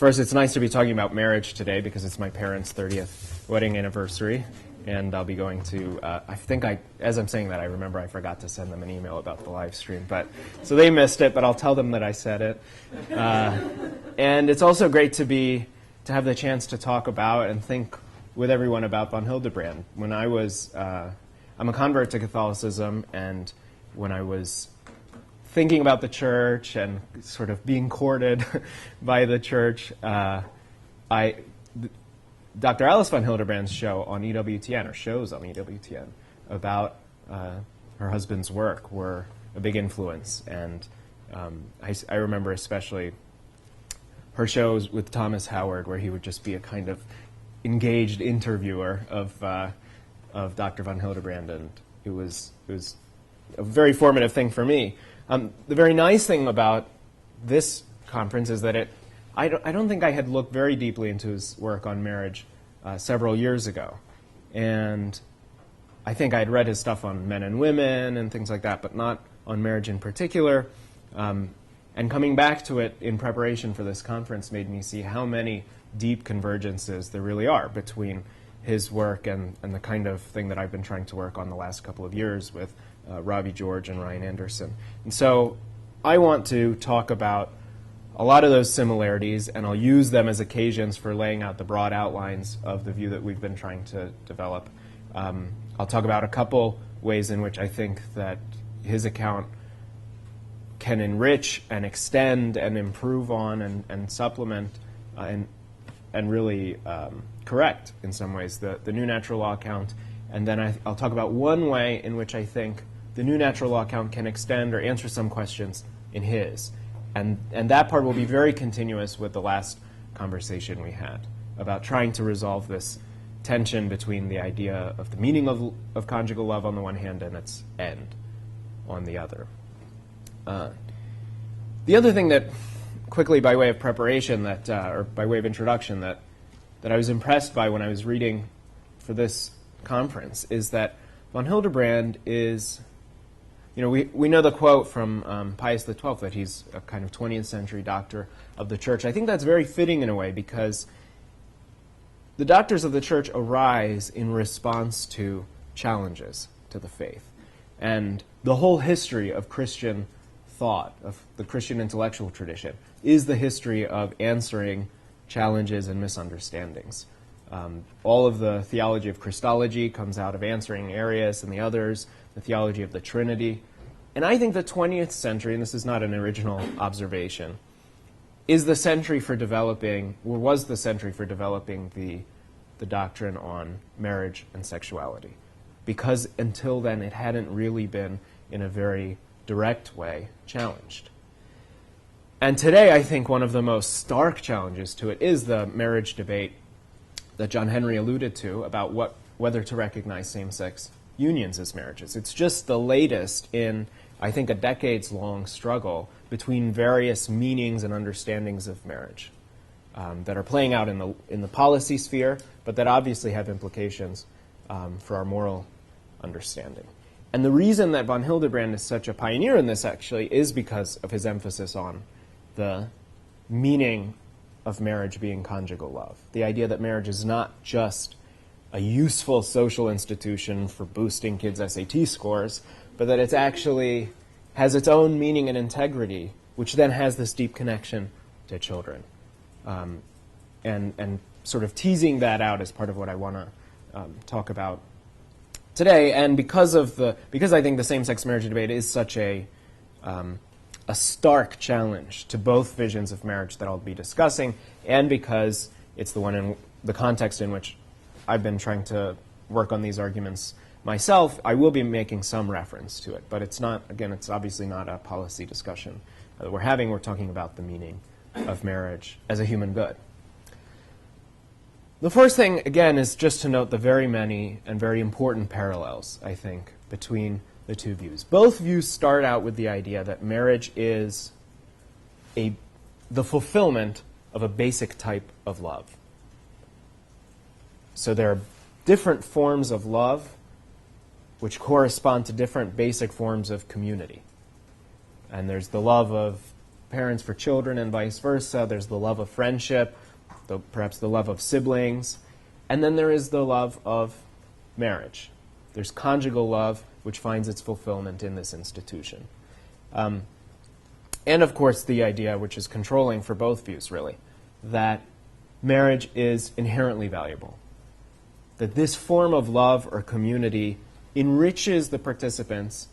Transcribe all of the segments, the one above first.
First, it's nice to be talking about marriage today because it's my parents' 30th wedding anniversary, and I'll be going to, as I'm saying that, I remember I forgot to send them an email about the live stream, so they missed it, but I'll tell them that I said it. And it's also great to have the chance to talk about and think with everyone about von Hildebrand. When I'm a convert to Catholicism, and when I was thinking about the church and sort of being courted by the church, Dr. Alice von Hildebrand's show on EWTN, or shows on EWTN, about her husband's work were a big influence. And I remember especially her shows with Thomas Howard, where he would just be a kind of engaged interviewer of Dr. von Hildebrand, and it was a very formative thing for me. The very nice thing about this conference is that I don't think I had looked very deeply into his work on marriage several years ago. And I think I had read his stuff on men and women and things like that, but not on marriage in particular. And coming back to it in preparation for this conference made me see how many deep convergences there really are between his work and the kind of thing that I've been trying to work on the last couple of years with Robbie George and Ryan Anderson. And so I want to talk about a lot of those similarities, and I'll use them as occasions for laying out the broad outlines of the view that we've been trying to develop. I'll talk about a couple ways in which I think that his account can enrich and extend and improve on and supplement and really correct, in some ways, the new natural law account. And then I'll talk about one way in which I think the new natural law account can extend or answer some questions in his. And that part will be very continuous with the last conversation we had about trying to resolve this tension between the idea of the meaning of conjugal love on the one hand and its end on the other. The other thing that, quickly by way of preparation, or by way of introduction, that I was impressed by when I was reading for this conference is that von Hildebrand is, we know the quote from Pius XII that he's a kind of 20th century doctor of the church. I think that's very fitting in a way, because the doctors of the church arise in response to challenges to the faith. And the whole history of Christian thought, of the Christian intellectual tradition, is the history of answering challenges and misunderstandings. All of the theology of Christology comes out of answering Arius and the others, the theology of the Trinity. And I think the 20th century, and this is not an original observation, is the century for developing, or was the century for developing the doctrine on marriage and sexuality. Because until then, it hadn't really been, in a very direct way, challenged. And today, I think one of the most stark challenges to it is the marriage debate that John Henry alluded to about whether to recognize same-sex unions as marriages. It's just the latest in, I think, a decades-long struggle between various meanings and understandings of marriage that are playing out in the policy sphere, but that obviously have implications for our moral understanding. And the reason that von Hildebrand is such a pioneer in this, actually, is because of his emphasis on the meaning of marriage being conjugal love. The idea that marriage is not just a useful social institution for boosting kids' SAT scores, but that it actually has its own meaning and integrity, which then has this deep connection to children. And sort of teasing that out is part of what I want to talk about today. And because I think the same-sex marriage debate is such a stark challenge to both visions of marriage that I'll be discussing, and because it's the one in the context in which I've been trying to work on these arguments myself, I will be making some reference to it. But it's not, again, it's obviously not a policy discussion that we're having. We're talking about the meaning of marriage as a human good. The first thing, again, is just to note the very many and very important parallels, I think, between the two views. Both views start out with the idea that marriage is the fulfillment of a basic type of love. So there are different forms of love which correspond to different basic forms of community. And there's the love of parents for children and vice versa. There's the love of friendship, perhaps the love of siblings. And then there is the love of marriage. There's conjugal love, which finds its fulfillment in this institution. And of course, the idea, which is controlling for both views, really, that marriage is inherently valuable. That this form of love or community enriches the participants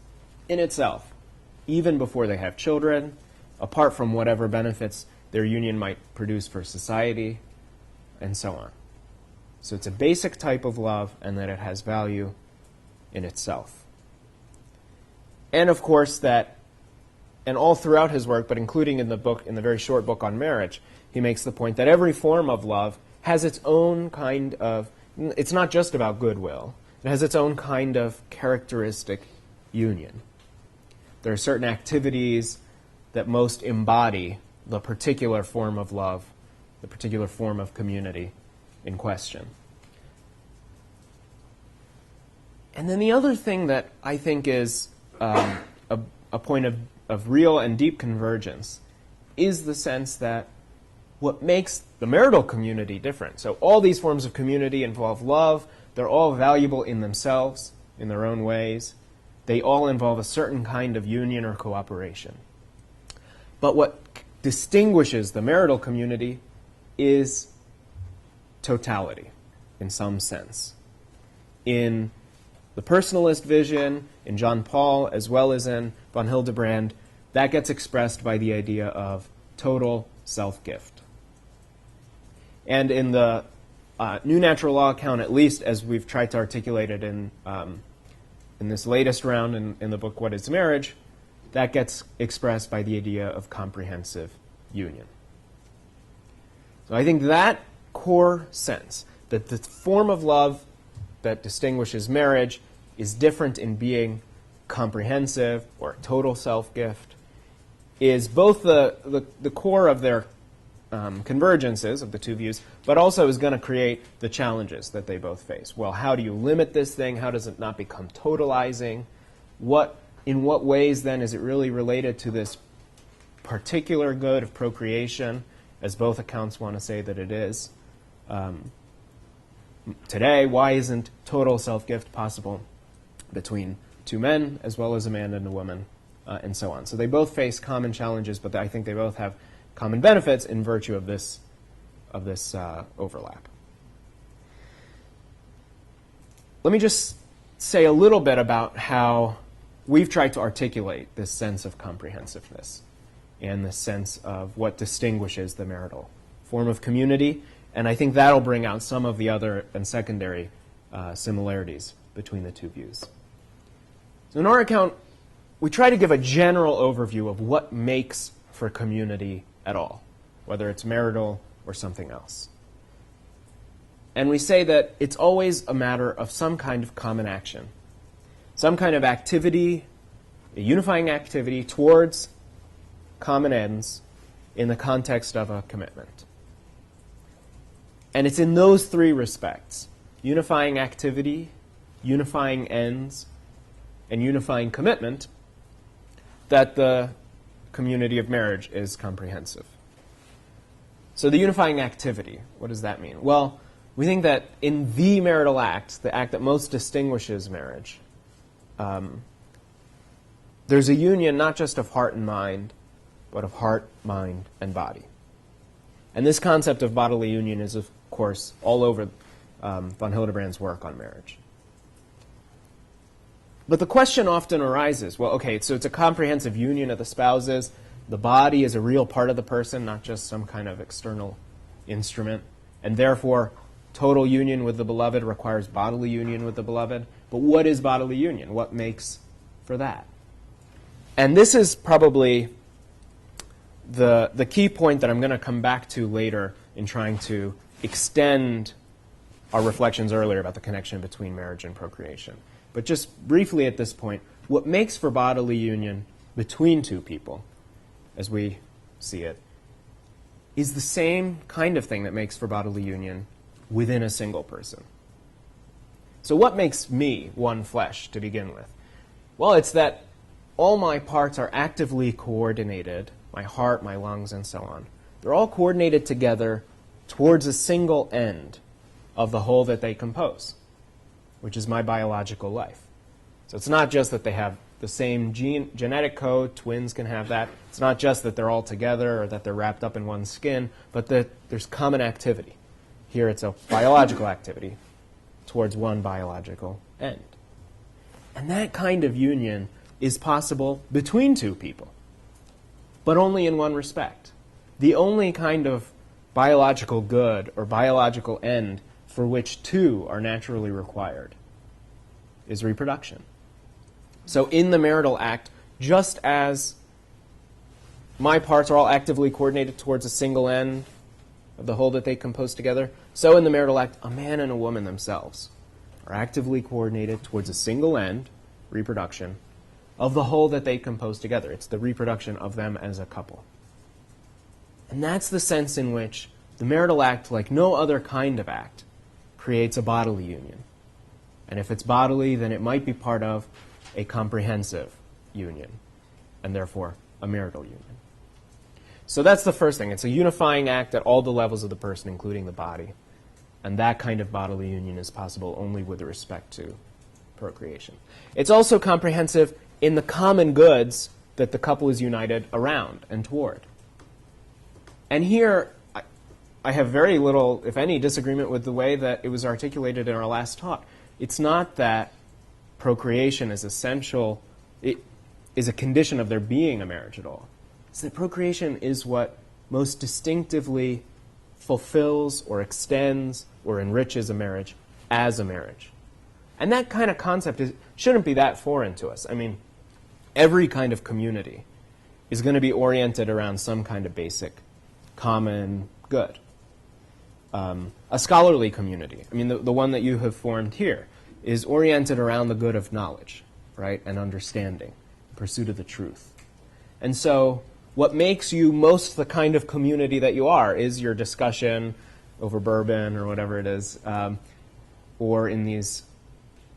in itself, even before they have children, apart from whatever benefits their union might produce for society, and so on. So it's a basic type of love, and that it has value in itself. And of course that, and all throughout his work, but including in the book, in the very short book on marriage, he makes the point that every form of love has its own kind of, it's not just about goodwill, it has its own kind of characteristic union. There are certain activities that most embody the particular form of love, the particular form of community in question. And then the other thing that I think is a point of real and deep convergence is the sense that what makes the marital community different. So all these forms of community involve love. They're all valuable in themselves, in their own ways. They all involve a certain kind of union or cooperation. But what distinguishes the marital community is totality, in some sense. In the personalist vision, in John Paul, as well as in von Hildebrand, that gets expressed by the idea of total self-gift. And in the New Natural Law account, at least as we've tried to articulate it in this latest round in the book, What is Marriage?, that gets expressed by the idea of comprehensive union. So I think that core sense, that the form of love that distinguishes marriage is different in being comprehensive or total self-gift, is both the core of their convergences of the two views, but also is going to create the challenges that they both face. Well, how do you limit this thing? How does it not become totalizing? In what ways, then, is it really related to this particular good of procreation, as both accounts want to say that it is? Today, why isn't total self-gift possible between two men, as well as a man and a woman, and so on? So they both face common challenges, but I think they both have common benefits in virtue of this overlap. Let me just say a little bit about how we've tried to articulate this sense of comprehensiveness and the sense of what distinguishes the marital form of community, and I think that'll bring out some of the other and secondary similarities between the two views. So in our account, we try to give a general overview of what makes for community at all, whether it's marital or something else. And we say that it's always a matter of some kind of common action, some kind of activity, a unifying activity towards common ends in the context of a commitment. And it's in those three respects, unifying activity, unifying ends, and unifying commitment, that the community of marriage is comprehensive. So the unifying activity, what does that mean? Well, we think that in the marital act, the act that most distinguishes marriage, there's a union not just of heart and mind, but of heart, mind, and body. And this concept of bodily union is, of course, all over von Hildebrand's work on marriage. But the question often arises, well, okay, so it's a comprehensive union of the spouses. The body is a real part of the person, not just some kind of external instrument. And therefore, total union with the beloved requires bodily union with the beloved. But what is bodily union? What makes for that? And this is probably the key point that I'm going to come back to later in trying to extend our reflections earlier about the connection between marriage and procreation. But just briefly at this point, what makes for bodily union between two people, as we see it, is the same kind of thing that makes for bodily union within a single person. So what makes me one flesh to begin with? Well, it's that all my parts are actively coordinated, my heart, my lungs, and so on. They're all coordinated together towards a single end of the whole that they compose, which is my biological life. So it's not just that they have the same genetic code, twins can have that. It's not just that they're all together or that they're wrapped up in one skin, but that there's common activity. Here it's a biological activity towards one biological end. And that kind of union is possible between two people, but only in one respect. The only kind of biological good or biological end for which two are naturally required is reproduction. So in the marital act, just as my parts are all actively coordinated towards a single end of the whole that they compose together, so in the marital act, a man and a woman themselves are actively coordinated towards a single end, reproduction, of the whole that they compose together. It's the reproduction of them as a couple. And that's the sense in which the marital act, like no other kind of act, creates a bodily union. And if it's bodily, then it might be part of a comprehensive union, and therefore a marital union. So that's the first thing. It's a unifying act at all the levels of the person, including the body. And that kind of bodily union is possible only with respect to procreation. It's also comprehensive in the common goods that the couple is united around and toward. And here, I have very little, if any, disagreement with the way that it was articulated in our last talk. It's not that procreation is essential, it is a condition of there being a marriage at all. It's that procreation is what most distinctively fulfills or extends or enriches a marriage as a marriage. And that kind of concept shouldn't be that foreign to us. I mean, every kind of community is going to be oriented around some kind of basic common good. A scholarly community, I mean, the one that you have formed here, is oriented around the good of knowledge, right, and understanding, pursuit of the truth. And so what makes you most the kind of community that you are is your discussion over bourbon or whatever it is, or in these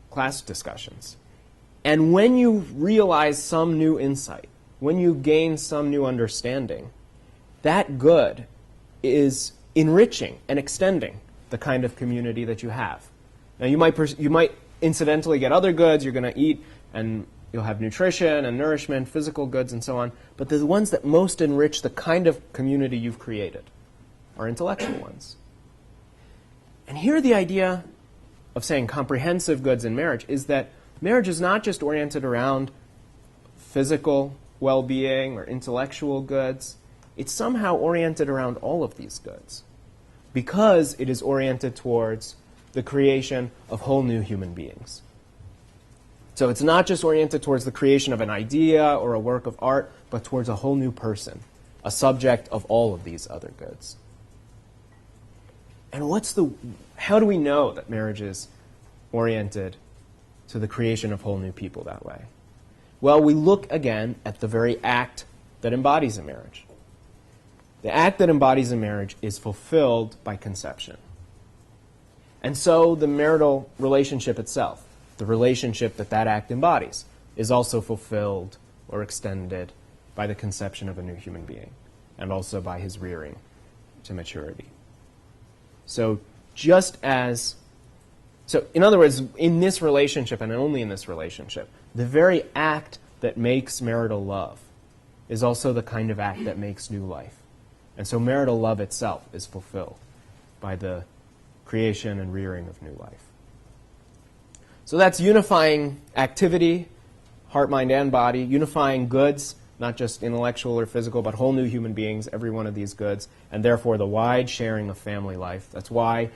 class discussions. And when you realize some new insight, when you gain some new understanding, that good is enriching and extending the kind of community that you have. Now, you might incidentally get other goods. You're going to eat, and you'll have nutrition and nourishment, physical goods, and so on. But the ones that most enrich the kind of community you've created are intellectual ones. And here the idea of saying comprehensive goods in marriage is that marriage is not just oriented around physical well-being or intellectual goods. It's somehow oriented around all of these goods because it is oriented towards the creation of whole new human beings. So it's not just oriented towards the creation of an idea or a work of art, but towards a whole new person, a subject of all of these other goods. And how do we know that marriage is oriented to the creation of whole new people that way? Well, we look again at the very act that embodies a marriage. The act that embodies a marriage is fulfilled by conception. And so the marital relationship itself, the relationship that act embodies, is also fulfilled or extended by the conception of a new human being, and also by his rearing to maturity. So in other words, in this relationship, and only in this relationship, the very act that makes marital love is also the kind of act that makes new life. And so marital love itself is fulfilled by the creation and rearing of new life. So that's unifying activity, heart, mind, and body, unifying goods, not just intellectual or physical, but whole new human beings, every one of these goods, and therefore the wide sharing of family life. That's why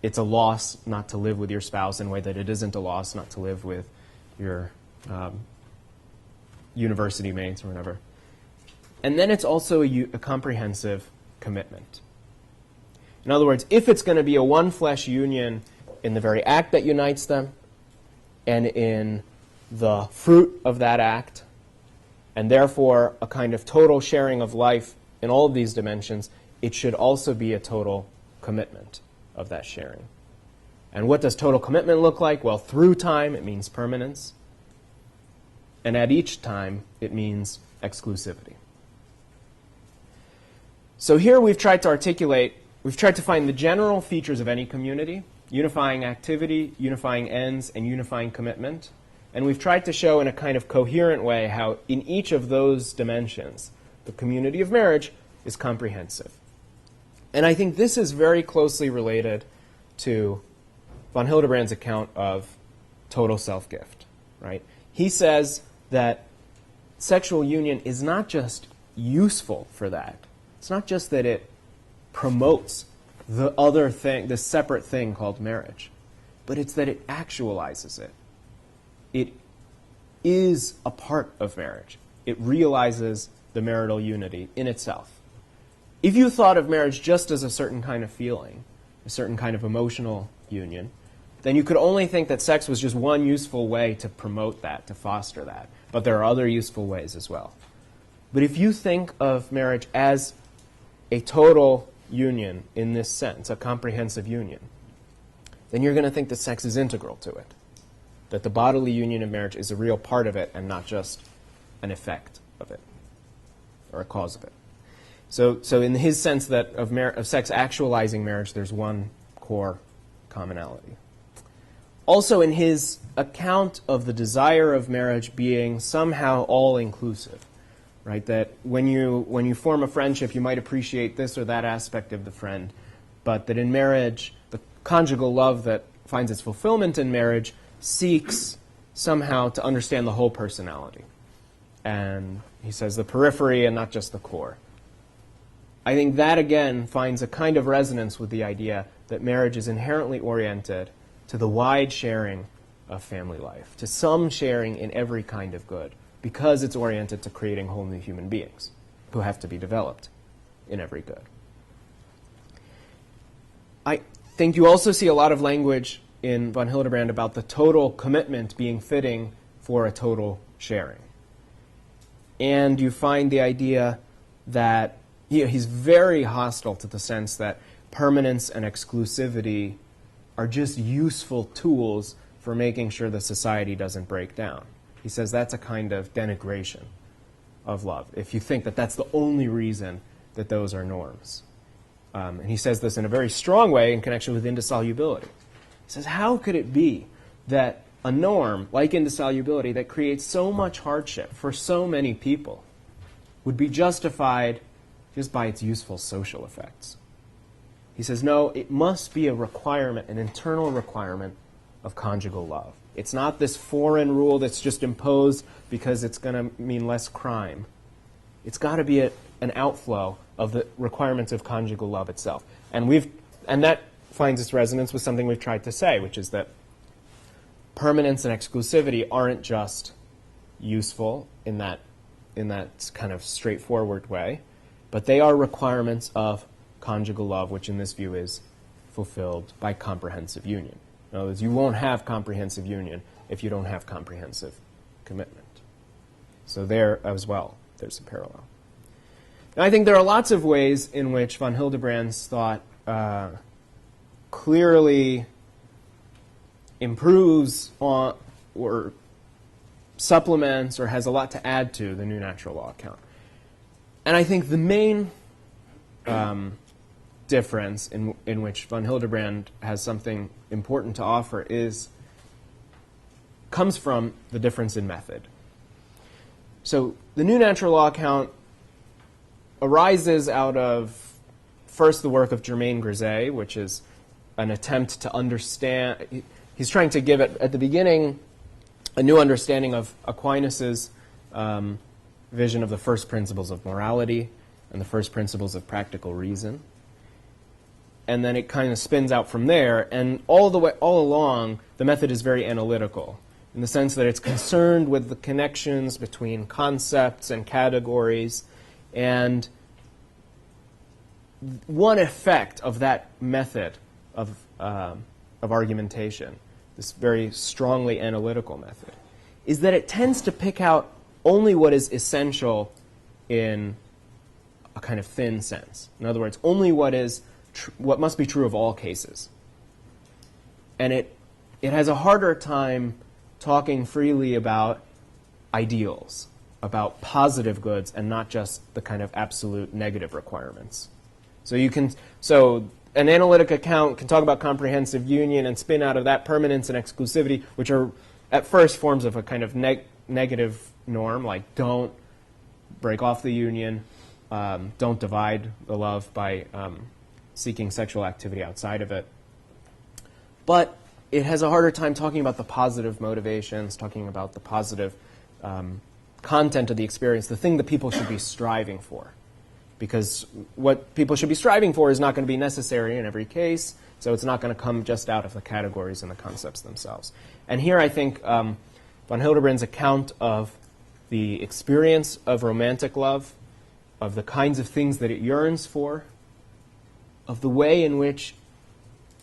it's a loss not to live with your spouse in a way that it isn't a loss not to live with your university mates or whatever. And then it's also a comprehensive commitment. In other words, if it's going to be a one-flesh union in the very act that unites them, and in the fruit of that act, and therefore a kind of total sharing of life in all of these dimensions, it should also be a total commitment of that sharing. And what does total commitment look like? Well, through time, it means permanence. And at each time, it means exclusivity. So here we've tried to find the general features of any community, unifying activity, unifying ends, and unifying commitment. And we've tried to show in a kind of coherent way how in each of those dimensions, the community of marriage is comprehensive. And I think this is very closely related to von Hildebrand's account of total self-gift, right? He says that sexual union is not just useful for that. It's not just that it promotes the other thing, the separate thing called marriage, but it's that it actualizes it. It is a part of marriage. It realizes the marital unity in itself. If you thought of marriage just as a certain kind of feeling, a certain kind of emotional union, then you could only think that sex was just one useful way to promote that, to foster that. But there are other useful ways as well. But if you think of marriage as a total union in this sense, a comprehensive union, then you're going to think that sex is integral to it, that the bodily union of marriage is a real part of it and not just an effect of it or a cause of it. So in his sense that of sex actualizing marriage, there's one core commonality. Also in his account of the desire of marriage being somehow all-inclusive, right? That when you form a friendship, you might appreciate this or that aspect of the friend, but that in marriage, the conjugal love that finds its fulfillment in marriage seeks somehow to understand the whole personality. And he says the periphery and not just the core. I think that, again, finds a kind of resonance with the idea that marriage is inherently oriented to the wide sharing of family life, to some sharing in every kind of good, because it's oriented to creating whole new human beings who have to be developed in every good. I think you also see a lot of language in von Hildebrand about the total commitment being fitting for a total sharing. And you find the idea that he's very hostile to the sense that permanence and exclusivity are just useful tools for making sure the society doesn't break down. He says that's a kind of denigration of love, if you think that that's the only reason that those are norms. And he says this in a very strong way in connection with indissolubility. He says, how could it be that a norm like indissolubility that creates so much hardship for so many people would be justified just by its useful social effects? He says, no, it must be a requirement, an internal requirement of conjugal love. It's not this foreign rule that's just imposed because it's going to mean less crime. It's got to be an outflow of the requirements of conjugal love itself. And that finds its resonance with something we've tried to say, which is that permanence and exclusivity aren't just useful in that kind of straightforward way, but they are requirements of conjugal love, which in this view is fulfilled by comprehensive union. In other words, you won't have comprehensive union if you don't have comprehensive commitment. So there as well, there's a parallel. Now, I think there are lots of ways in which von Hildebrand's thought clearly improves on or supplements or has a lot to add to the new natural law account. And I think the main difference in which von Hildebrand has something important to offer comes from the difference in method. So the new natural law account arises out of, first, the work of Germain Grisey, which is an attempt to understand. He's trying to give it, at the beginning, a new understanding of Aquinas's vision of the first principles of morality and the first principles of practical reason. And then it kind of spins out from there, and all along, the method is very analytical, in the sense that it's concerned with the connections between concepts and categories. And one effect of that method of argumentation, this very strongly analytical method, is that it tends to pick out only what is essential in a kind of thin sense. In other words, only what must be true of all cases. And it has a harder time talking freely about ideals, about positive goods and not just the kind of absolute negative requirements. So an analytic account can talk about comprehensive union and spin out of that permanence and exclusivity, which are at first forms of a kind of negative norm, like don't break off the union, don't divide the love by seeking sexual activity outside of it. But it has a harder time talking about the positive motivations, talking about the positive content of the experience, the thing that people should be striving for. Because what people should be striving for is not going to be necessary in every case, so it's not going to come just out of the categories and the concepts themselves. And here I think von Hildebrand's account of the experience of romantic love, of the kinds of things that it yearns for, of the way in which,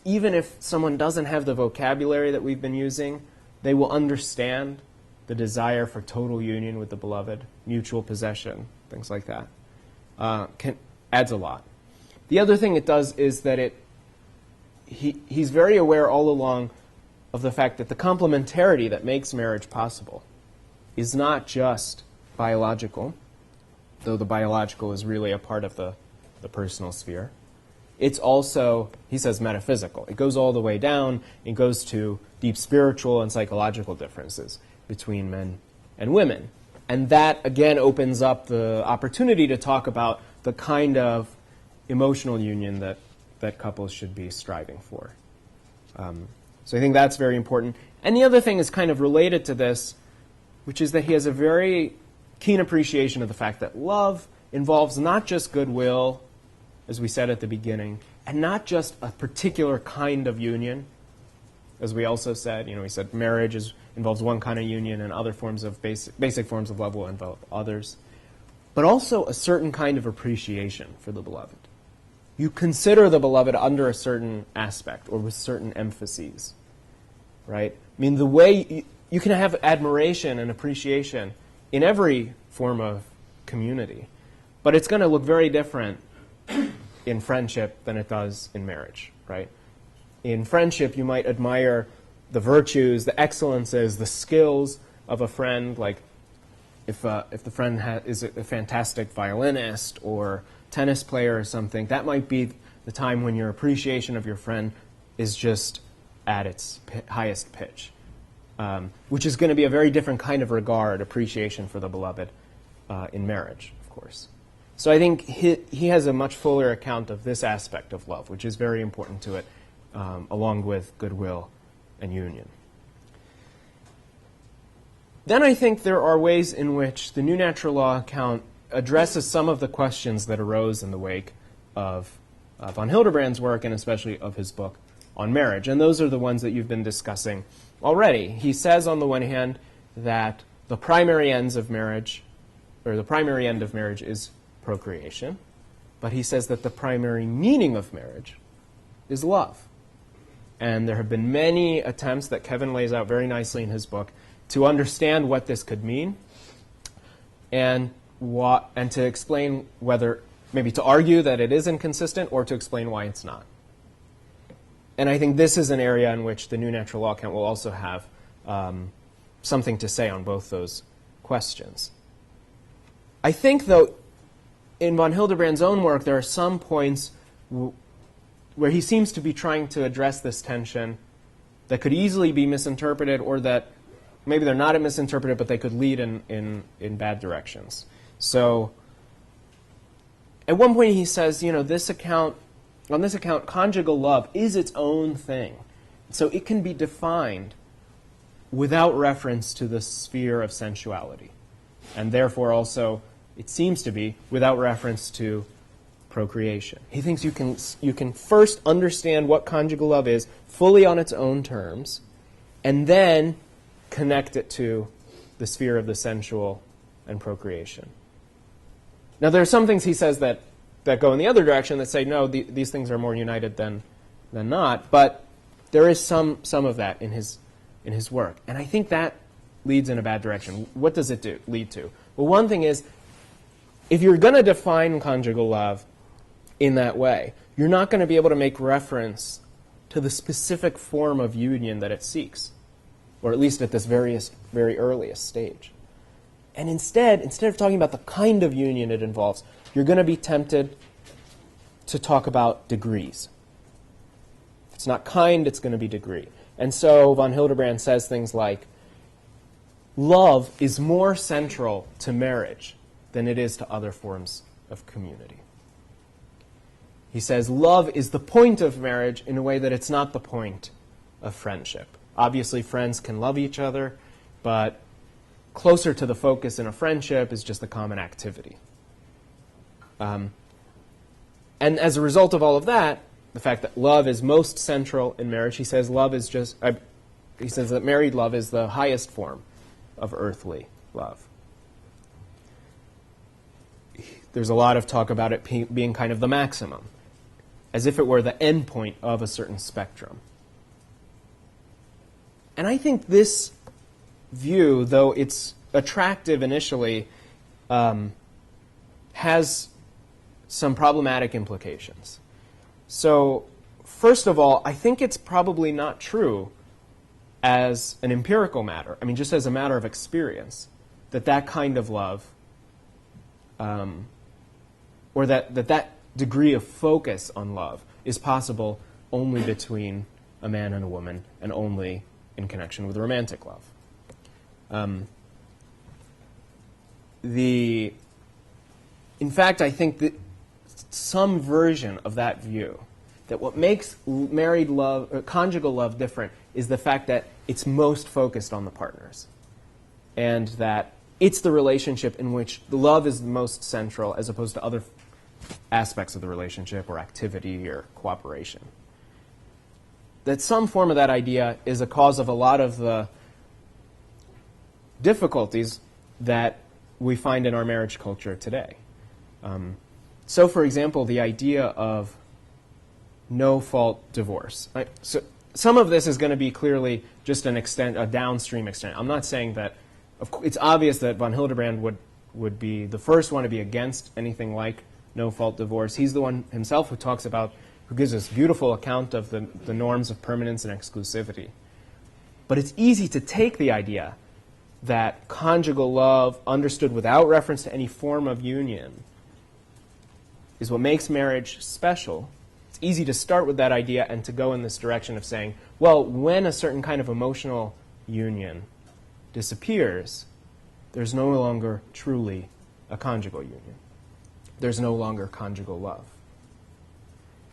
even if someone doesn't have the vocabulary that we've been using, they will understand the desire for total union with the beloved, mutual possession, things like that. Adds a lot. The other thing it does is that he's very aware all along of the fact that the complementarity that makes marriage possible is not just biological, though the biological is really a part of the personal sphere. It's also, he says, metaphysical. It goes all the way down. It goes to deep spiritual and psychological differences between men and women. And that, again, opens up the opportunity to talk about the kind of emotional union that couples should be striving for. So I think that's very important. And the other thing is kind of related to this, which is that he has a very keen appreciation of the fact that love involves not just goodwill, as we said at the beginning, and not just a particular kind of union. As we also said, we said marriage involves one kind of union, and other forms of basic forms of love will involve others. But also a certain kind of appreciation for the beloved. You consider the beloved under a certain aspect or with certain emphases, right? I mean, the way you can have admiration and appreciation in every form of community, but it's going to look very different in friendship than it does in marriage, right? In friendship, you might admire the virtues, the excellences, the skills of a friend. Like if the friend is a fantastic violinist or tennis player or something, that might be the time when your appreciation of your friend is just at its highest pitch, which is going to be a very different kind of regard, appreciation for the beloved in marriage, of course. So I think he has a much fuller account of this aspect of love, which is very important to it, along with goodwill and union. Then I think there are ways in which the New Natural Law account addresses some of the questions that arose in the wake of von Hildebrand's work, and especially of his book on marriage. And those are the ones that you've been discussing already. He says, on the one hand, that the primary ends of marriage, or the primary end of marriage is procreation, but he says that the primary meaning of marriage is love. And there have been many attempts that Kevin lays out very nicely in his book to understand what this could mean and to explain whether, maybe to argue that it is inconsistent or to explain why it's not. And I think this is an area in which the New Natural Law account will also have something to say on both those questions. I think, though, in von Hildebrand's own work, there are some points where he seems to be trying to address this tension that could easily be misinterpreted, or that maybe they're not misinterpreted, but they could lead in bad directions. So at one point he says, on this account, conjugal love is its own thing. So it can be defined without reference to the sphere of sensuality. And therefore also, it seems to be, without reference to procreation. He thinks you can first understand what conjugal love is fully on its own terms, and then connect it to the sphere of the sensual and procreation. Now, there are some things he says that go in the other direction, that say, no, these things are more united than not, but there is some of that in his work. And I think that leads in a bad direction. What does it lead to? Well, one thing is, if you're going to define conjugal love in that way, you're not going to be able to make reference to the specific form of union that it seeks, or at least at this very earliest stage. And instead of talking about the kind of union it involves, you're going to be tempted to talk about degrees. If it's not kind, it's going to be degree. And so von Hildebrand says things like, love is more central to marriage than it is to other forms of community. He says love is the point of marriage in a way that it's not the point of friendship. Obviously, friends can love each other, but closer to the focus in a friendship is just the common activity. And as a result of all of that, the fact that love is most central in marriage, he says he says that married love is the highest form of earthly love. There's a lot of talk about it being kind of the maximum, as if it were the end point of a certain spectrum. And I think this view, though it's attractive initially, has some problematic implications. So, first of all, I think it's probably not true as an empirical matter, I mean, just as a matter of experience, that kind of love, or that degree of focus on love is possible only between a man and a woman and only in connection with romantic love. In fact, I think that some version of that view, that what makes married love, or conjugal love different, is the fact that it's most focused on the partners, and that it's the relationship in which the love is most central as opposed to other aspects of the relationship or activity or cooperation. That some form of that idea is a cause of a lot of the difficulties that we find in our marriage culture today. So, for example, the idea of no-fault divorce. So some of this is going to be clearly just a downstream extent. I'm not saying that it's obvious that von Hildebrand would be the first one to be against anything like no-fault divorce. He's the one himself who gives us a beautiful account of the norms of permanence and exclusivity. But it's easy to take the idea that conjugal love, understood without reference to any form of union, is what makes marriage special. It's easy to start with that idea and to go in this direction of saying, well, when a certain kind of emotional union disappears, there's no longer truly a conjugal union. There's no longer conjugal love.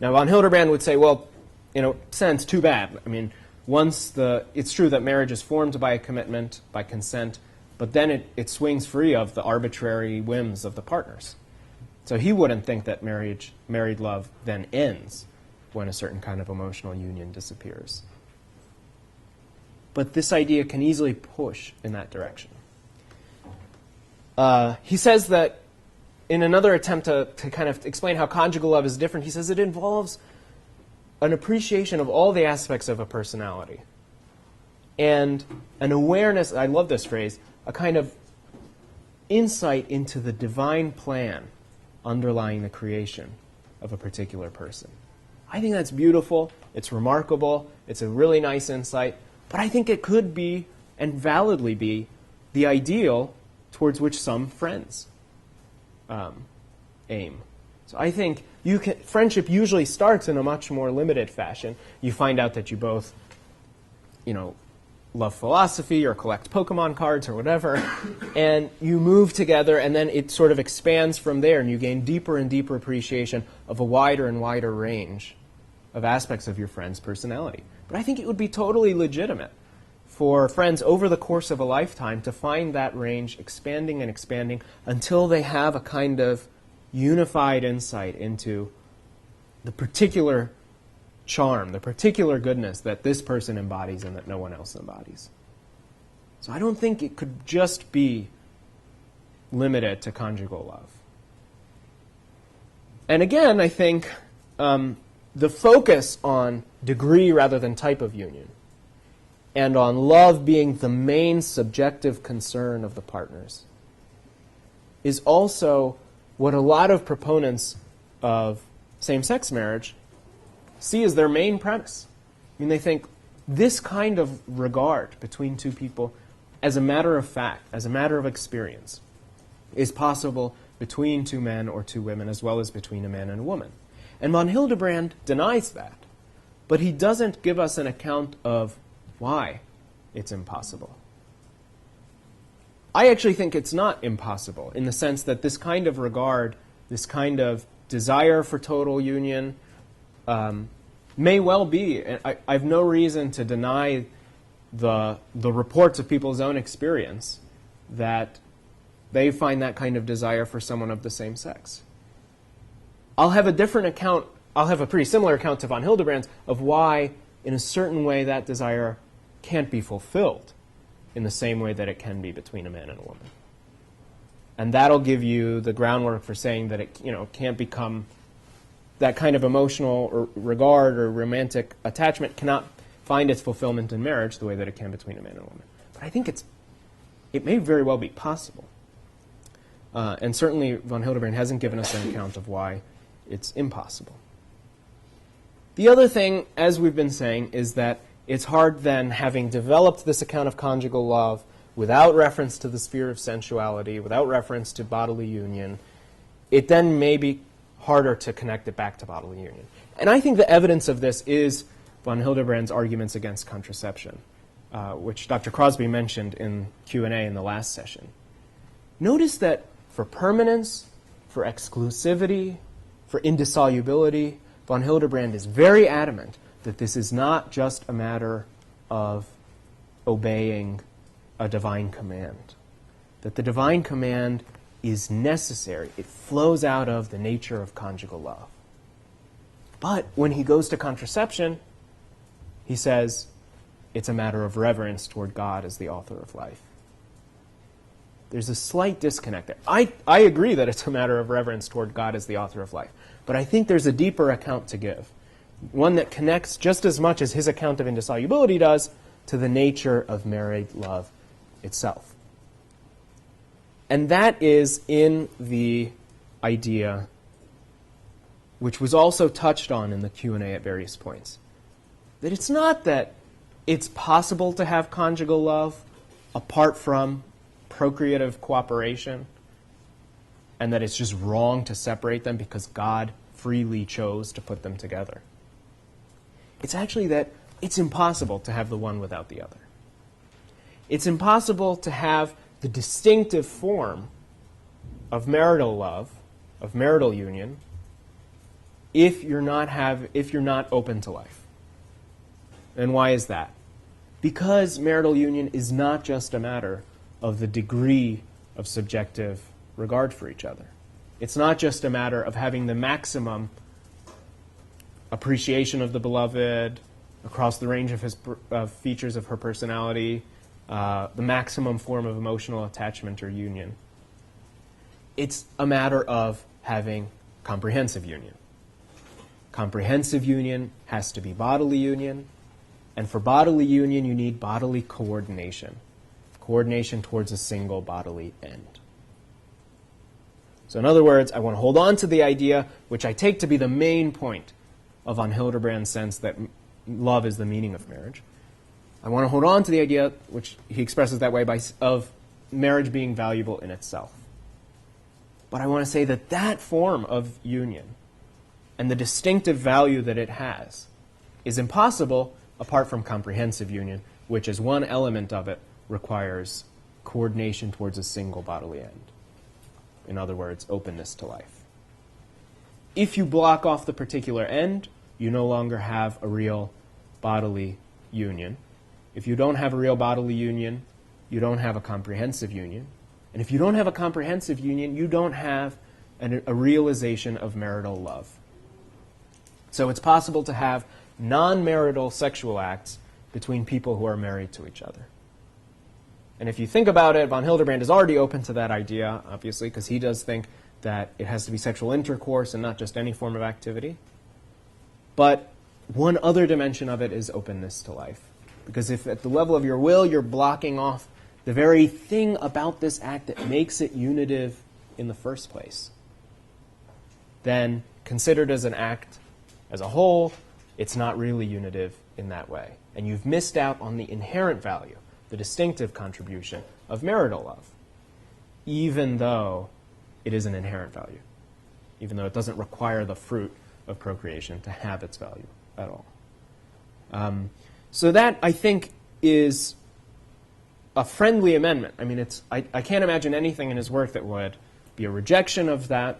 Now, von Hildebrand would say, well, in a sense, too bad. I mean, it's true that marriage is formed by a commitment, by consent, but then it swings free of the arbitrary whims of the partners. So he wouldn't think that married love then ends when a certain kind of emotional union disappears. But this idea can easily push in that direction. He says that in another attempt to kind of explain how conjugal love is different, he says it involves an appreciation of all the aspects of a personality and an awareness, I love this phrase, a kind of insight into the divine plan underlying the creation of a particular person. I think that's beautiful, it's remarkable, it's a really nice insight, but I think it could be, and validly be, the ideal towards which some friends aim. So I think friendship usually starts in a much more limited fashion. You find out that you both, love philosophy or collect Pokemon cards or whatever, and you move together, and then it sort of expands from there, and you gain deeper and deeper appreciation of a wider and wider range of aspects of your friend's personality. But I think it would be totally legitimate for friends over the course of a lifetime to find that range expanding and expanding until they have a kind of unified insight into the particular charm, the particular goodness that this person embodies and that no one else embodies. So I don't think it could just be limited to conjugal love. And again, I think the focus on degree rather than type of union and on love being the main subjective concern of the partners is also what a lot of proponents of same-sex marriage see as their main premise. I mean, they think this kind of regard between two people as a matter of fact, as a matter of experience, is possible between two men or two women as well as between a man and a woman. And von Hildebrand denies that, but he doesn't give us an account of why it's impossible. I actually think it's not impossible in the sense that this kind of regard, this kind of desire for total union may well be. I have no reason to deny the reports of people's own experience that they find that kind of desire for someone of the same sex. I'll have a different account, I'll have a pretty similar account to von Hildebrand's of why, in a certain way, that desire can't be fulfilled in the same way that it can be between a man and a woman. And that'll give you the groundwork for saying that it, can't become that kind of emotional or regard or romantic attachment cannot find its fulfillment in marriage the way that it can between a man and a woman. But I think it may very well be possible. And certainly von Hildebrand hasn't given us an account of why it's impossible. The other thing, as we've been saying, is that it's hard then, having developed this account of conjugal love without reference to the sphere of sensuality, without reference to bodily union, it then may be harder to connect it back to bodily union. And I think the evidence of this is von Hildebrand's arguments against contraception, which Dr. Crosby mentioned in Q&A in the last session. Notice that for permanence, for exclusivity, for indissolubility, von Hildebrand is very adamant that this is not just a matter of obeying a divine command, that the divine command is necessary. It flows out of the nature of conjugal love. But when he goes to contraception, he says it's a matter of reverence toward God as the author of life. There's a slight disconnect there. I agree that it's a matter of reverence toward God as the author of life, but I think there's a deeper account to give, one that connects just as much as his account of indissolubility does to the nature of married love itself. And that is in the idea, which was also touched on in the Q&A at various points, that it's not that it's possible to have conjugal love apart from procreative cooperation, and that it's just wrong to separate them because God freely chose to put them together. It's actually that it's impossible to have the one without the other. It's impossible to have the distinctive form of marital love, of marital union, if you're not open to life. And why is that? Because marital union is not just a matter of the degree of subjective regard for each other. It's not just a matter of having the maximum appreciation of the beloved across the range of his features of her personality, the maximum form of emotional attachment or union. It's a matter of having comprehensive union. Comprehensive union has to be bodily union, and for bodily union you need bodily coordination. Coordination towards a single bodily end. So in other words, I want to hold on to the idea, which I take to be the main point of von Hildebrand's sense that love is the meaning of marriage. I want to hold on to the idea, which he expresses that way, of marriage being valuable in itself. But I want to say that that form of union and the distinctive value that it has is impossible apart from comprehensive union, which as one element of it requires coordination towards a single bodily end. In other words, openness to life. If you block off the particular end, you no longer have a real bodily union. If you don't have a real bodily union, you don't have a comprehensive union. And if you don't have a comprehensive union, you don't have a realization of marital love. So it's possible to have non-marital sexual acts between people who are married to each other. And if you think about it, von Hildebrand is already open to that idea, obviously, because he does think that it has to be sexual intercourse and not just any form of activity. But one other dimension of it is openness to life. Because if at the level of your will you're blocking off the very thing about this act that makes it unitive in the first place, then considered as an act as a whole, it's not really unitive in that way. And you've missed out on the inherent value the distinctive contribution of marital love, even though it is an inherent value, even though it doesn't require the fruit of procreation to have its value at all. So that, I think, is a friendly amendment. I mean, I can't imagine anything in his work that would be a rejection of that.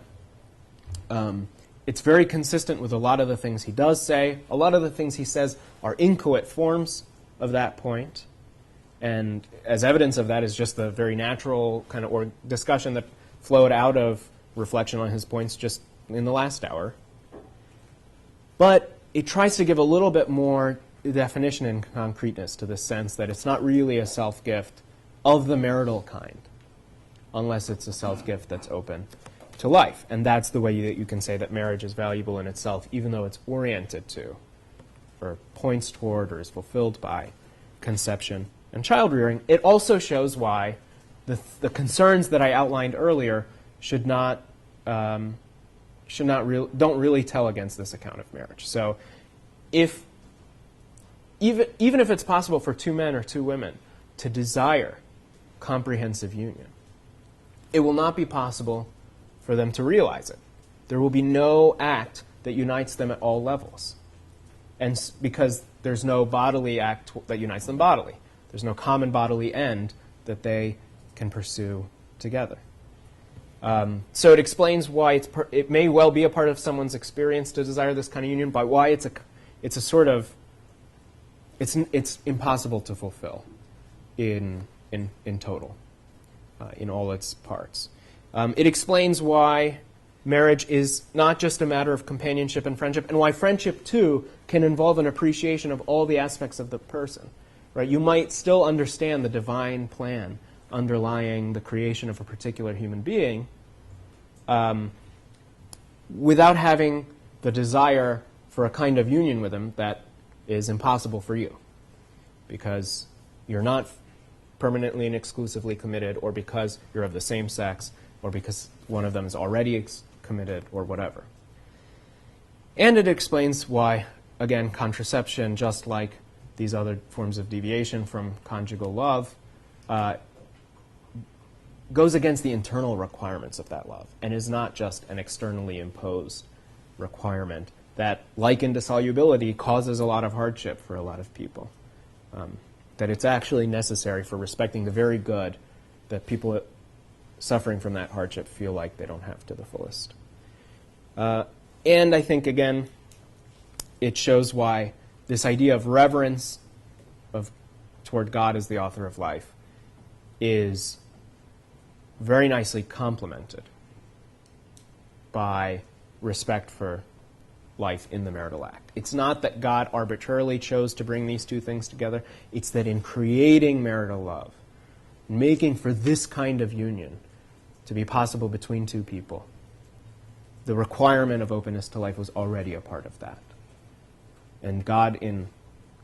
It's very consistent with a lot of the things he does say. A lot of the things he says are inchoate forms of that point. And as evidence of that is just the very natural kind of discussion that flowed out of reflection on his points just in the last hour. But it tries to give a little bit more definition and concreteness to the sense that it's not really a self-gift of the marital kind, unless it's a self-gift that's open to life. And that's the way that you can say that marriage is valuable in itself, even though it's oriented to, or points toward, or is fulfilled by conception and child-rearing. It also shows why the concerns that I outlined earlier don't really tell against this account of marriage. So even if it's possible for two men or two women to desire comprehensive union, it will not be possible for them to realize it. There will be no act that unites them at all levels. And because there's no bodily act that unites them bodily. There's no common bodily end that they can pursue together. So it explains why it may well be a part of someone's experience to desire this kind of union, but why it's impossible to fulfill in total, in all its parts. It explains why marriage is not just a matter of companionship and friendship, and why friendship, too, can involve an appreciation of all the aspects of the person. Right? You might still understand the divine plan underlying the creation of a particular human being without having the desire for a kind of union with him that is impossible for you, because you're not permanently and exclusively committed, or because you're of the same sex, or because one of them is already committed, or whatever. And it explains why, again, contraception, just like these other forms of deviation from conjugal love, goes against the internal requirements of that love, and is not just an externally imposed requirement that, like indissolubility, causes a lot of hardship for a lot of people. That it's actually necessary for respecting the very good that people suffering from that hardship feel like they don't have to the fullest. And I think, again, it shows why this idea of reverence toward God as the author of life is very nicely complemented by respect for life in the marital act. It's not that God arbitrarily chose to bring these two things together. It's that in creating marital love, making for this kind of union to be possible between two people, the requirement of openness to life was already a part of that. And God, in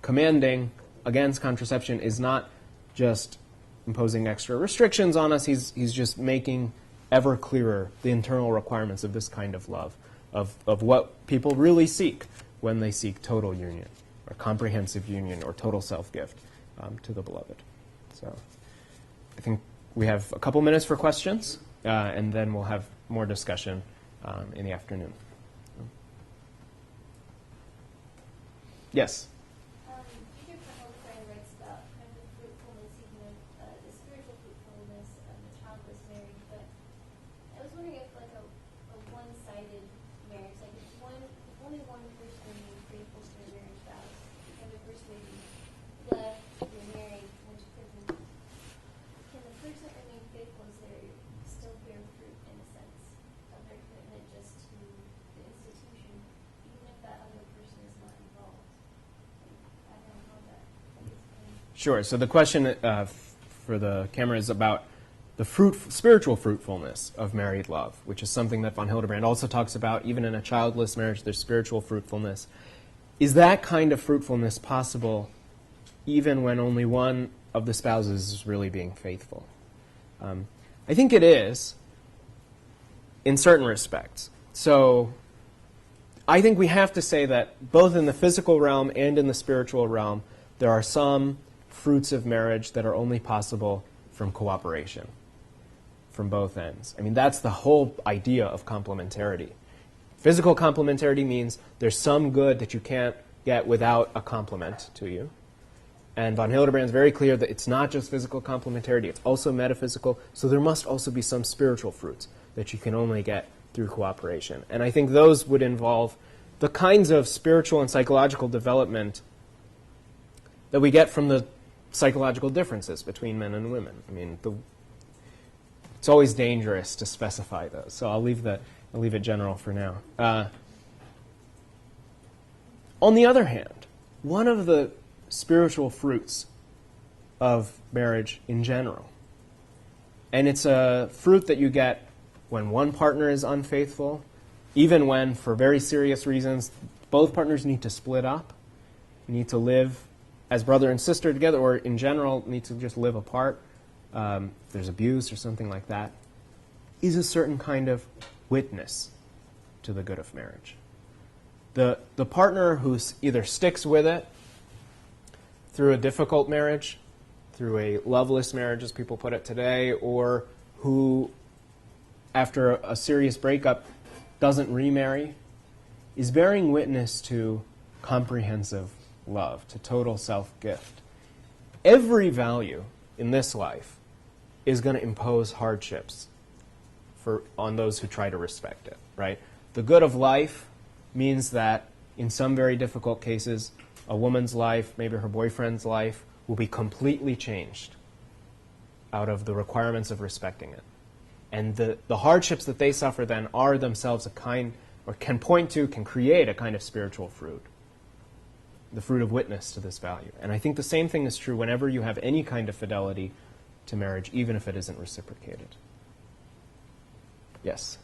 commanding against contraception, is not just imposing extra restrictions on us. He's just making ever clearer the internal requirements of this kind of love, of what people really seek when they seek total union, or comprehensive union, or total self-gift to the beloved. So I think we have a couple minutes for questions, and then we'll have more discussion in the afternoon. Yes? Peter Hildebrand writes about kind of the fruitfulness, even of the spiritual fruitfulness of the childless marriage, but I was wondering if like a one-sided marriage, like if only one person being faithful to their marriage vows, the other person maybe left, you're married, went to prison, can the person remain faithful as they still bear fruit in a sense of their commitment just to the institution, even if that other person is not involved? I don't know how that is. Sure. So the question for the camera is about the spiritual fruitfulness of married love, which is something that von Hildebrand also talks about. Even in a childless marriage, there's spiritual fruitfulness. Is that kind of fruitfulness possible even when only one of the spouses is really being faithful? I think it is in certain respects. So I think we have to say that both in the physical realm and in the spiritual realm, there are some fruits of marriage that are only possible from cooperation, from both ends. I mean, that's the whole idea of complementarity. Physical complementarity means there's some good that you can't get without a complement to you. And von Hildebrand's very clear that it's not just physical complementarity, it's also metaphysical, so there must also be some spiritual fruits that you can only get through cooperation. And I think those would involve the kinds of spiritual and psychological development that we get from the psychological differences between men and women. I mean, it's always dangerous to specify those, so I'll leave it general for now. On the other hand, one of the spiritual fruits of marriage in general, and it's a fruit that you get when one partner is unfaithful, even when, for very serious reasons, both partners need to split up, need to live as brother and sister together, or in general need to just live apart, if there's abuse or something like that, is a certain kind of witness to the good of marriage. The partner who either sticks with it through a difficult marriage, through a loveless marriage, as people put it today, or who, after a serious breakup, doesn't remarry, is bearing witness to comprehensive love, to total self-gift. Every value in this life is going to impose hardships on those who try to respect it, right? The good of life means that in some very difficult cases, a woman's life, maybe her boyfriend's life, will be completely changed out of the requirements of respecting it. And the hardships that they suffer then are themselves a kind, or can create a kind of spiritual fruit, the fruit of witness to this value. And I think the same thing is true whenever you have any kind of fidelity to marriage, even if it isn't reciprocated. Yes?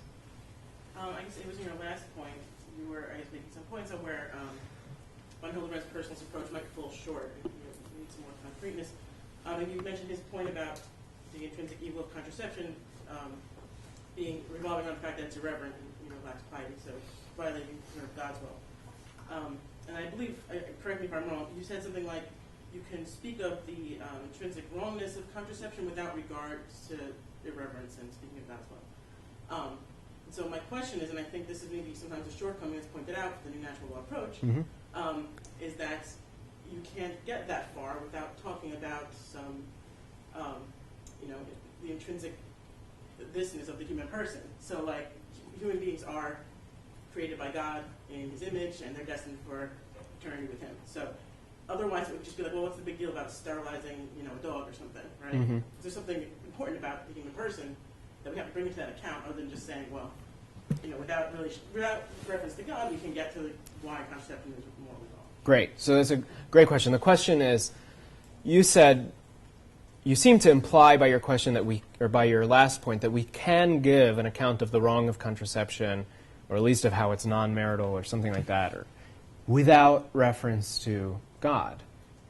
I guess it was in your last point, you were, I guess, making some points of where von Hildebrand's personalist approach might fall short. You need some more concreteness. And you mentioned his point about the intrinsic evil of contraception being revolving on the fact that it's irreverent and lacks piety, so violating God's will. And I believe, correct me if I'm wrong, you said something like you can speak of the intrinsic wrongness of contraception without regard to irreverence and speaking of God's will. So my question is, and I think this is maybe sometimes a shortcoming that's pointed out for the new natural law approach, is that you can't get that far without talking about some, the intrinsic thisness of the human person. So, like, human beings are created by God in His image, and they're destined for eternity with Him. So, otherwise, it would just be like, well, what's the big deal about sterilizing, a dog or something, right? Is there something important about the human person that we have to bring into that account, other than just saying, well, without reference to God, we can get to why contraception is morally wrong. Great. So that's a great question. The question is, you seem to imply by your question by your last point, that we can give an account of the wrong of contraception, or at least of how it's non-marital or something like that, or without reference to God.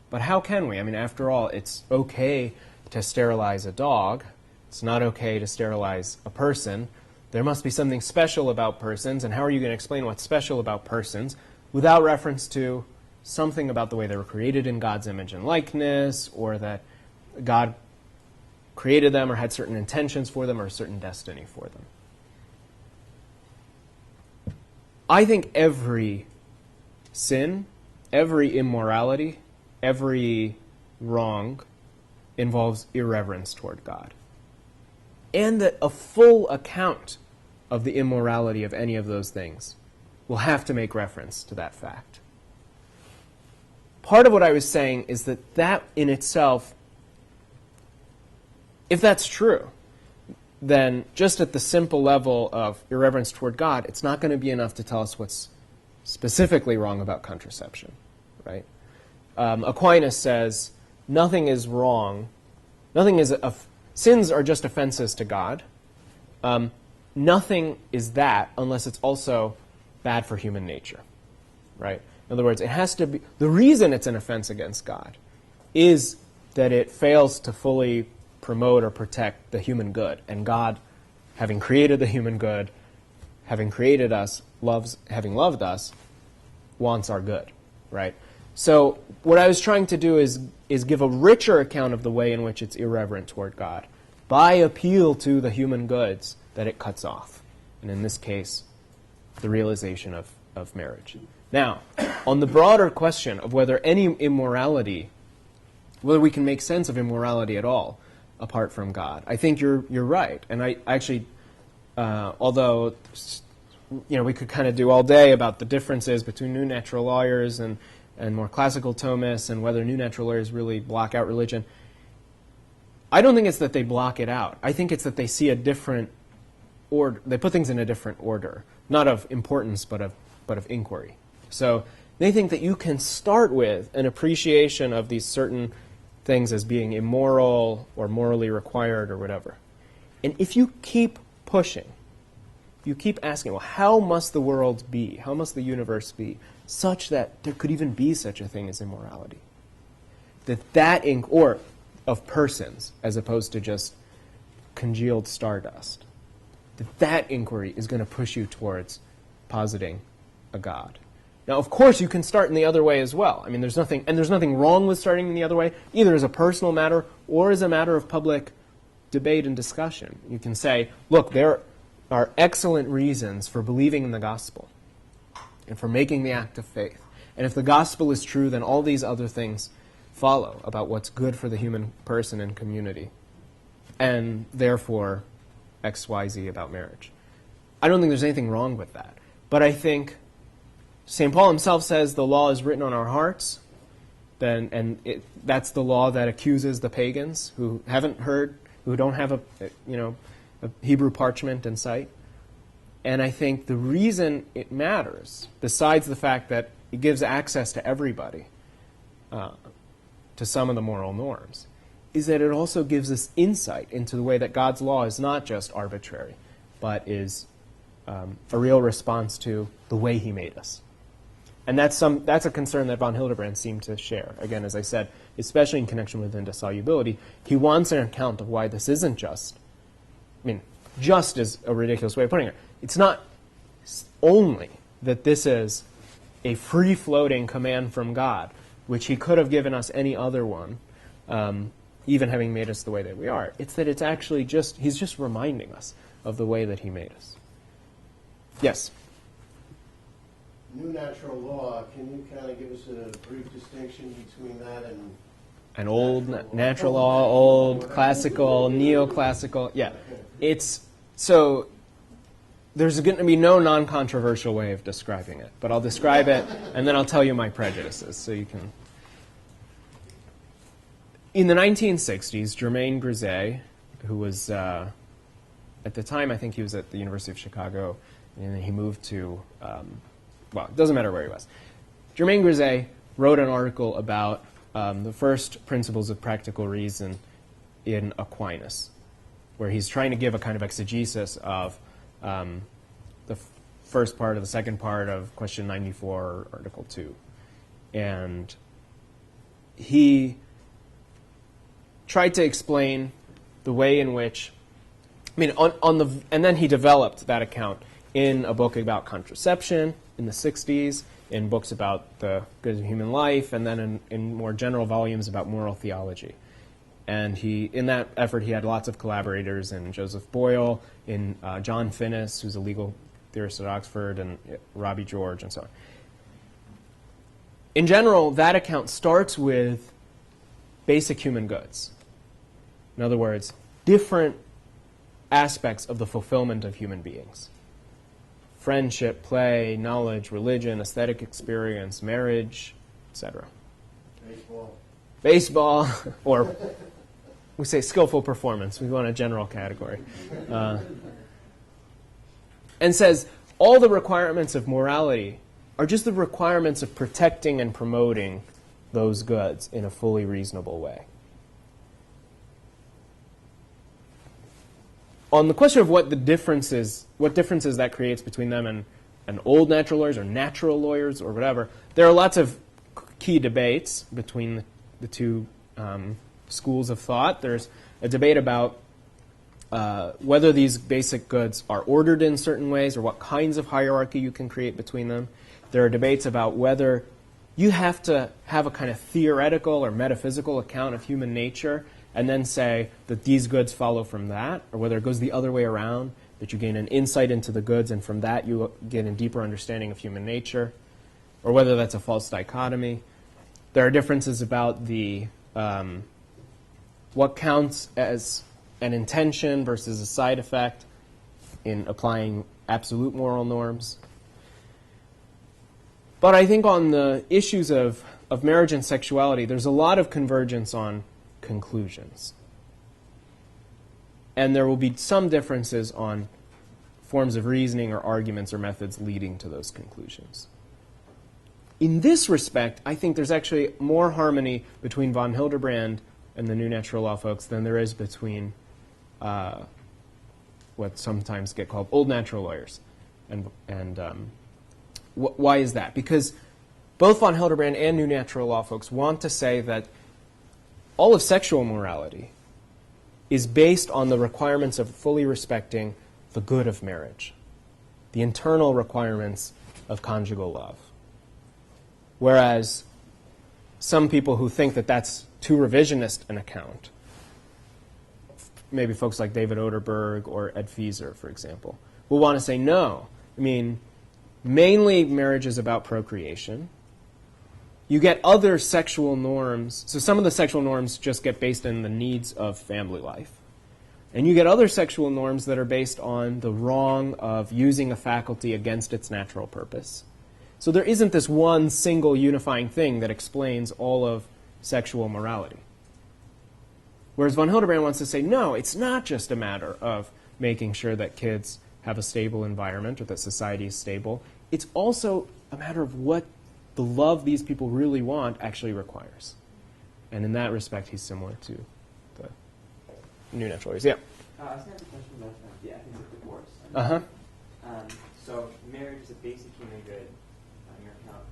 But how can we? I mean, after all, it's okay to sterilize a dog. It's not okay to sterilize a person. There must be something special about persons, and how are you going to explain what's special about persons without reference to something about the way they were created in God's image and likeness, or that God created them or had certain intentions for them or a certain destiny for them? I think every sin, every immorality, every wrong involves irreverence toward God. And that a full account of the immorality of any of those things will have to make reference to that fact. Part of what I was saying is that in itself, if that's true, then just at the simple level of irreverence toward God, it's not going to be enough to tell us what's specifically wrong about contraception, right? Aquinas says nothing is wrong, sins are just offenses to God. Nothing is that unless it's also bad for human nature, right? In other words, it has to be, the reason it's an offense against God is that it fails to fully promote or protect the human good. And God, having created the human good, having created us, having loved us, wants our good, right? So what I was trying to do is give a richer account of the way in which it's irreverent toward God by appeal to the human goods that it cuts off. And in this case, the realization of marriage. Now, on the broader question of whether any immorality, whether we can make sense of immorality at all apart from God, I think you're right. And I actually, although we could kind of do all day about the differences between new natural lawyers and more classical Thomists and whether new natural lawyers really block out religion, I don't think it's that they block it out. I think it's that they see a different order. They put things in a different order, not of importance, but of inquiry. So they think that you can start with an appreciation of these certain things as being immoral or morally required or whatever. And if you keep pushing, you keep asking, well, how must the world be? How must the universe be such that there could even be such a thing as immorality? Or of persons, as opposed to just congealed stardust. That inquiry is going to push you towards positing a God. Now, of course, you can start in the other way as well. I mean, there's nothing wrong with starting in the other way, either as a personal matter or as a matter of public debate and discussion. You can say, look, there are excellent reasons for believing in the gospel and for making the act of faith. And if the gospel is true, then all these other things follow about what's good for the human person and community, and therefore X, Y, Z about marriage. I don't think there's anything wrong with that. But I think St. Paul himself says the law is written on our hearts, that's the law that accuses the pagans who haven't heard, who don't have a Hebrew parchment in sight. And I think the reason it matters, besides the fact that it gives access to everybody to some of the moral norms, is that it also gives us insight into the way that God's law is not just arbitrary, but is a real response to the way he made us. And that's a concern that von Hildebrand seemed to share. Again, as I said, especially in connection with indissolubility, he wants an account of why this isn't just. I mean, just is a ridiculous way of putting it. It's not only that this is a free-floating command from God, which he could have given us any other one, even having made us the way that we are. It's that it's actually he's just reminding us of the way that he made us. Yes? New natural law, can you kind of give us a brief distinction between that and an old natural law, old classical, neoclassical? Yeah. So there's going to be no non-controversial way of describing it, but I'll describe it and then I'll tell you my prejudices so you can. In the 1960s, Germain Grisey, who was, at the time I think he was at the University of Chicago, and then he moved to, it doesn't matter where he was. Germain Grisey wrote an article about the first principles of practical reason in Aquinas, where he's trying to give a kind of exegesis of the first part of the second part of question 94, Article 2. And he tried to explain the way in which, and then he developed that account in a book about contraception in the 60s, in books about the good of human life, and then in more general volumes about moral theology. And in that effort, he had lots of collaborators in Joseph Boyle, in John Finnis, who's a legal theorist at Oxford, and Robbie George, and so on. In general, that account starts with basic human goods. In other words, different aspects of the fulfillment of human beings. Friendship, play, knowledge, religion, aesthetic experience, marriage, etc. Baseball, or we say skillful performance. We want a general category. And says all the requirements of morality are just the requirements of protecting and promoting those goods in a fully reasonable way. On the question of what differences that creates between them and old natural lawyers or natural lawyers or whatever, there are lots of key debates between the two schools of thought. There's a debate about whether these basic goods are ordered in certain ways or what kinds of hierarchy you can create between them. There are debates about whether you have to have a kind of theoretical or metaphysical account of human nature and then say that these goods follow from that, or whether it goes the other way around, that you gain an insight into the goods and from that you get a deeper understanding of human nature, or whether that's a false dichotomy. There are differences about the what counts as an intention versus a side effect in applying absolute moral norms. But I think on the issues of marriage and sexuality, there's a lot of convergence on conclusions. And there will be some differences on forms of reasoning or arguments or methods leading to those conclusions. In this respect, I think there's actually more harmony between von Hildebrand and the New Natural Law folks than there is between what sometimes get called old natural lawyers. Why is that? Because both von Hildebrand and New Natural Law folks want to say that all of sexual morality is based on the requirements of fully respecting the good of marriage, the internal requirements of conjugal love. Whereas some people who think that that's too revisionist an account, maybe folks like David Oderberg or Ed Fieser, for example, will want to say, no, I mean, mainly marriage is about procreation. You get other sexual norms. So some of the sexual norms just get based in the needs of family life. And you get other sexual norms that are based on the wrong of using a faculty against its natural purpose. So there isn't this one single unifying thing that explains all of sexual morality. Whereas von Hildebrand wants to say, no, it's not just a matter of making sure that kids have a stable environment or that society is stable. It's also a matter of what the love these people really want actually requires. And in that respect, he's similar to the New Natural Lawyers. Yeah? I was going to have a question about the ethics of divorce. Uh-huh. So marriage is a basic human good on your account.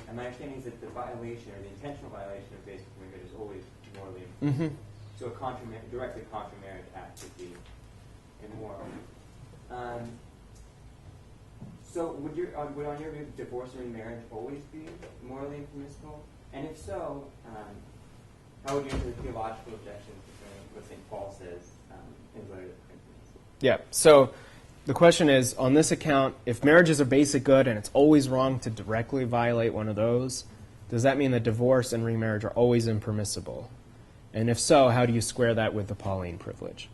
And my understanding is that the violation or the intentional violation of basic human good is always morally impermissible. So a directly contra marriage act would be immoral. So would on your view divorce or remarriage always be morally impermissible? And if so, how would you answer the theological objections between what St. Paul says in the letter to the Corinthians? Yeah, so the question is, on this account, if marriage is a basic good and it's always wrong to directly violate one of those, does that mean that divorce and remarriage are always impermissible? And if so, how do you square that with the Pauline privilege?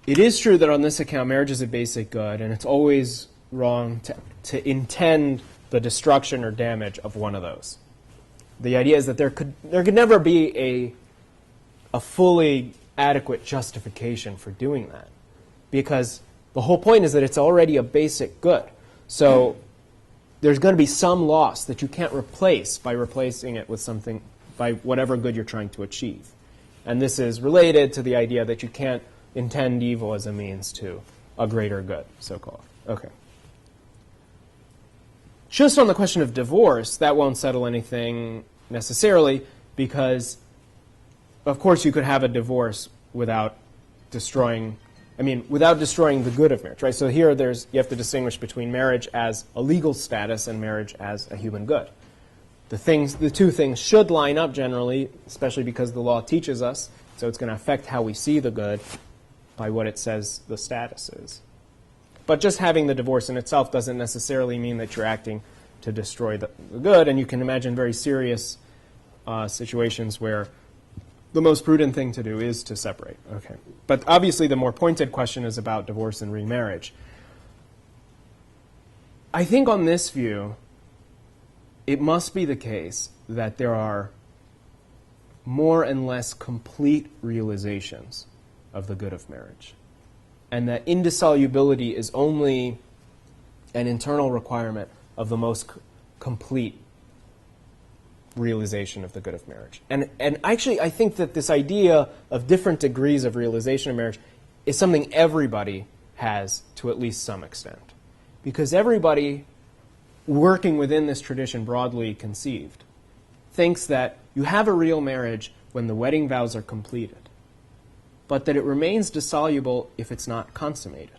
It is true that on this account, marriage is a basic good, and it's always wrong to intend the destruction or damage of one of those. The idea is that there could never be a fully adequate justification for doing that, because the whole point is that it's already a basic good. So there's going to be some loss that you can't replace by replacing it with something, by whatever good you're trying to achieve. And this is related to the idea that you can't intend evil as a means to a greater good, so-called. Okay. Just on the question of divorce, that won't settle anything necessarily, because, of course, you could have a divorce without destroying the good of marriage, right? So here you have to distinguish between marriage as a legal status and marriage as a human good. The two things should line up generally, especially because the law teaches us, so it's going to affect how we see the good by what it says the status is. But just having the divorce in itself doesn't necessarily mean that you're acting to destroy the good, and you can imagine very serious situations where the most prudent thing to do is to separate. Okay. But obviously the more pointed question is about divorce and remarriage. I think on this view, it must be the case that there are more and less complete realizations of the good of marriage, and that indissolubility is only an internal requirement of the most complete realization of the good of marriage. And actually, I think that this idea of different degrees of realization of marriage is something everybody has to at least some extent, because everybody working within this tradition broadly conceived thinks that you have a real marriage when the wedding vows are completed, but that it remains dissoluble if it's not consummated.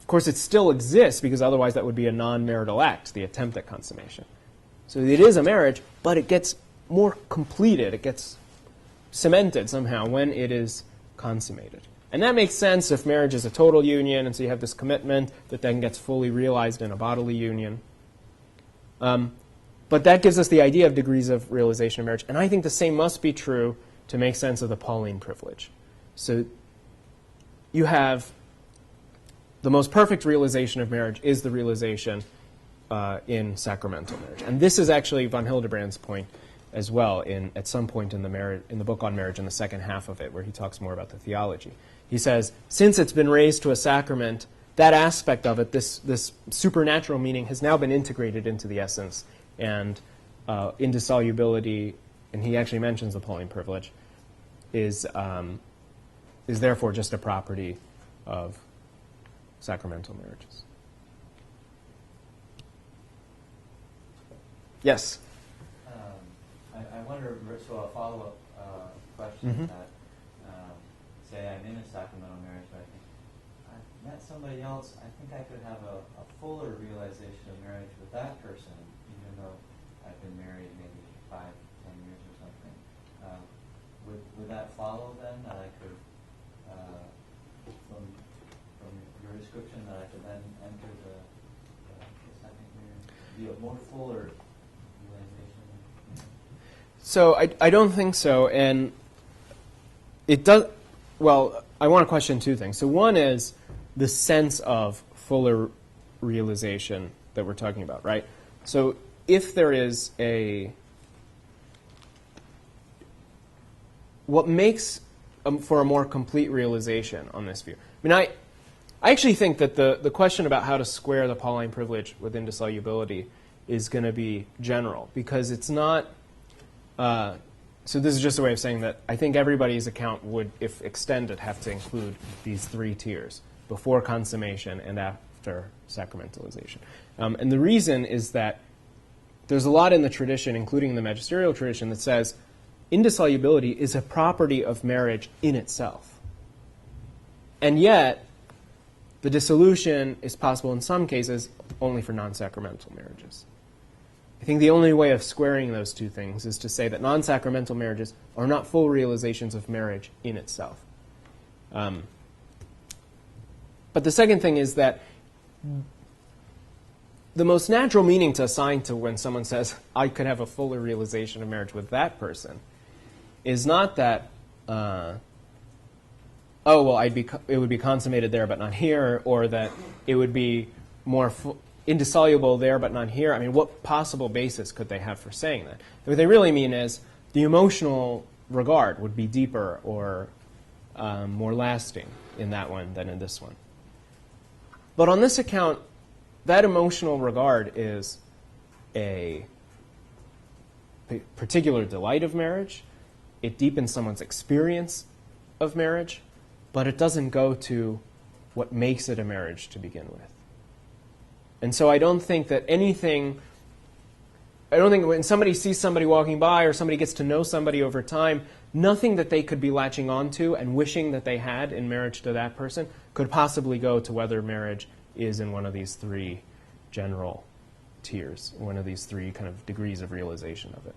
Of course, it still exists because otherwise that would be a non-marital act, the attempt at consummation. So it is a marriage, but it gets more completed. It gets cemented somehow when it is consummated. And that makes sense if marriage is a total union, and so you have this commitment that then gets fully realized in a bodily union. But that gives us the idea of degrees of realization of marriage. And I think the same must be true to make sense of the Pauline privilege. So you have the most perfect realization of marriage is the realization in sacramental marriage. And this is actually von Hildebrand's point as well at some point in the book on marriage, in the second half of it, where he talks more about the theology. He says, since it's been raised to a sacrament, that aspect of it, this supernatural meaning, has now been integrated into the essence, and indissolubility, and he actually mentions the Pauline privilege, is therefore just a property of sacramental marriages. Yes? I wonder, so a follow-up question that, say I'm in a sacramental marriage, but I think I've met somebody else, I think I could have a fuller realization of marriage with that person, even though I've been married maybe 5, 10 years or something. Would that follow then, that I could, from your description, that I could then enter the second marriage, be a more fuller realization? So I don't think so, and it does. Well, I want to question two things. So one is the sense of fuller realization that we're talking about, right? So if there is what makes for a more complete realization on this view? I mean, I actually think that the question about how to square the Pauline privilege with indissolubility is going to be general, because it's not. So this is just a way of saying that I think everybody's account would, if extended, have to include these 3 tiers: before consummation and after sacramentalization. And the reason is that there's a lot in the tradition, including the magisterial tradition, that says indissolubility is a property of marriage in itself. And yet, the dissolution is possible in some cases only for non-sacramental marriages. I think the only way of squaring those two things is to say that non-sacramental marriages are not full realizations of marriage in itself. But the second thing is that the most natural meaning to assign to when someone says, I could have a fuller realization of marriage with that person, is not that, it would be consummated there but not here, or that it would be more indissoluble there but not here. I mean, what possible basis could they have for saying that? What they really mean is the emotional regard would be deeper or more lasting in that one than in this one. But on this account, that emotional regard is a particular delight of marriage. It deepens someone's experience of marriage, but it doesn't go to what makes it a marriage to begin with. And so I don't think when somebody sees somebody walking by or somebody gets to know somebody over time, nothing that they could be latching onto and wishing that they had in marriage to that person could possibly go to whether marriage is in one of these 3 general tiers, one of these 3 kind of degrees of realization of it.